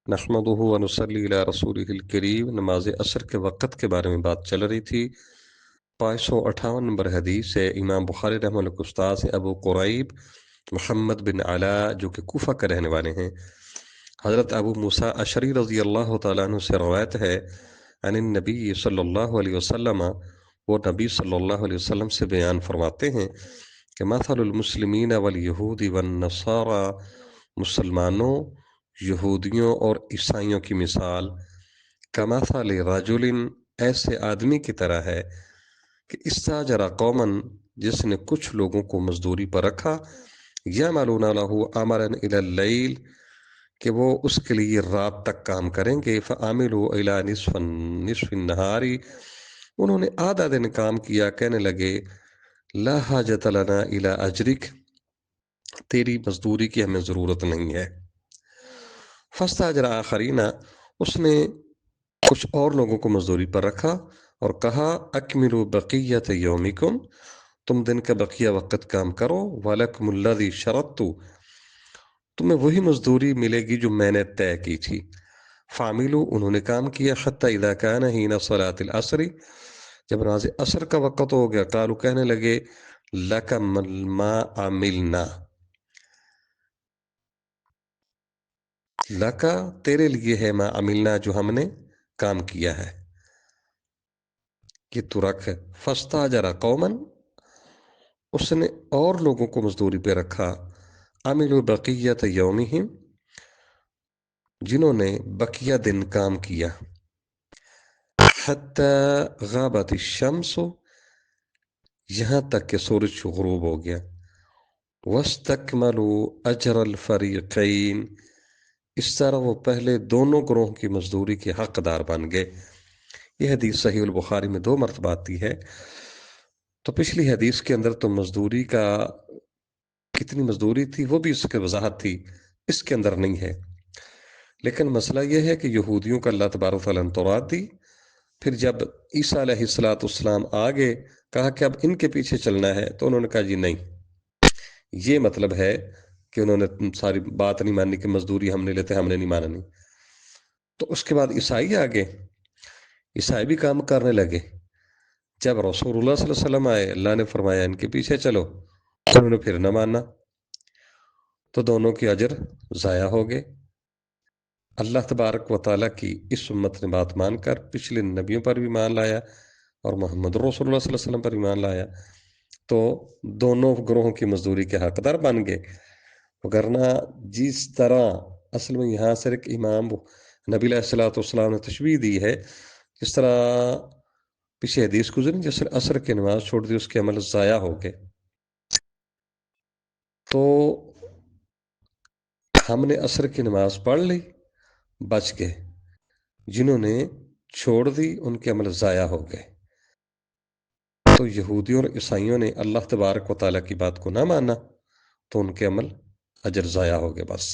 نحمدہ و نصلی علی رسولہ الکریم۔ نماز عصر کے وقت کے بارے میں بات چل رہی تھی۔ 558 نمبر حدیث ہے، امام بخاری رحمہ اللہ کے استاد ہیں ابو قریب محمد بن علا، جو کہ کوفہ کے رہنے والے ہیں۔ حضرت ابو موسیٰ اشعری رضی اللہ تعالیٰ عنہ سے روایت ہے، عن النبی صلی اللہ علیہ وسلم، وہ نبی صلی اللہ علیہ وسلم سے بیان فرماتے ہیں کہ مثل المسلمین والیہود والنصارى، مسلمانوں، یہودیوں اور عیسائیوں کی مثال کمثل رجل، ایسے آدمی کی طرح ہے کہ استاجر قوما، جس نے کچھ لوگوں کو مزدوری پر رکھا، یعملون لہ عملا الی اللیل، کہ وہ اس کے لیے رات تک کام کریں گے، فعملوا الی نصف النہار، انہوں نے آدھا دن کام کیا، کہنے لگے لا حاجت لنا الی اجرک، تیری مزدوری کی ہمیں ضرورت نہیں ہے۔ فاستاجر آخرین، اس نے کچھ اور لوگوں کو مزدوری پر رکھا اور کہا اکملوا بقیت یومکم، تم دن کا بقیہ وقت کام کرو، وَلَكُمُ الَّذِي شَرَطْتُ، تمہیں وہی مزدوری ملے گی جو میں نے طے کی تھی۔ فعملوا، انہوں نے کام کیا، حتی اذا کان حین صلاۃ العصر، جب نماز عصر کا وقت ہو گیا، قالوا، کہنے لگے لک ما عملنا، لکا تیرے لیے ہے، ما عملنا جو ہم نے کام کیا ہے، کہ تو رکھ۔ فاستاجر قوما، اس نے اور لوگوں کو مزدوری پہ رکھا، عملوا بقیت یومہم، جنہوں نے بقیہ دن کام کیا، حتی غابت الشمس، یہاں تک کہ سورج غروب ہو گیا، واستکملوا اجر الفریقین، اس طرح وہ پہلے دونوں گروہ کی مزدوری کے حقدار بن گئے۔ یہ حدیث صحیح البخاری میں 2 مرتبہ آتی ہے۔ تو پچھلی حدیث کے اندر تو مزدوری کا کتنی مزدوری تھی وہ بھی اس کی وضاحت تھی، اس کے اندر نہیں ہے۔ لیکن مسئلہ یہ ہے کہ یہودیوں کا اللہ تبارک و تعالیٰ نے تورات دی، پھر جب عیسیٰ علیہ السلام آگے کہا کہ اب ان کے پیچھے چلنا ہے، تو انہوں نے کہا جی نہیں، یہ مطلب ہے کہ انہوں نے ساری بات نہیں مانی کہ مزدوری ہم نے لیتے، ہم نے نہیں ماننی۔ تو اس کے بعد عیسائی آگے، عیسائی بھی کام کرنے لگے۔ جب رسول اللہ صلی اللہ علیہ وسلم آئے، اللہ نے فرمایا ان کے پیچھے چلو، انہوں نے پھر نہ مانا، تو دونوں کی اجر ضائع ہو گئے۔ اللہ تبارک و تعالیٰ کی اس امت نے بات مان کر پچھلے نبیوں پر بھی مان لایا اور محمد رسول اللہ صلی اللہ علیہ وسلم پر بھی مان لایا، تو دونوں گروہوں کی مزدوری کے حقدار بن گئے۔ وگرنہ جس طرح اصل میں یہاں سے ایک امام نبی علیہ السلام نے تشبیہ دی ہے، جس طرح پیچھے حدیث گزری، جس نے عصر کی نماز چھوڑ دی، اس کے عمل ضائع ہو گئے۔ تو ہم نے عصر کی نماز پڑھ لی، بچ گئے، جنہوں نے چھوڑ دی ان کے عمل ضائع ہو گئے۔ تو یہودیوں اور عیسائیوں نے اللہ تبارک و تعالیٰ کی بات کو نہ مانا، تو ان کے عمل اجر ضائع ہو گئے بس۔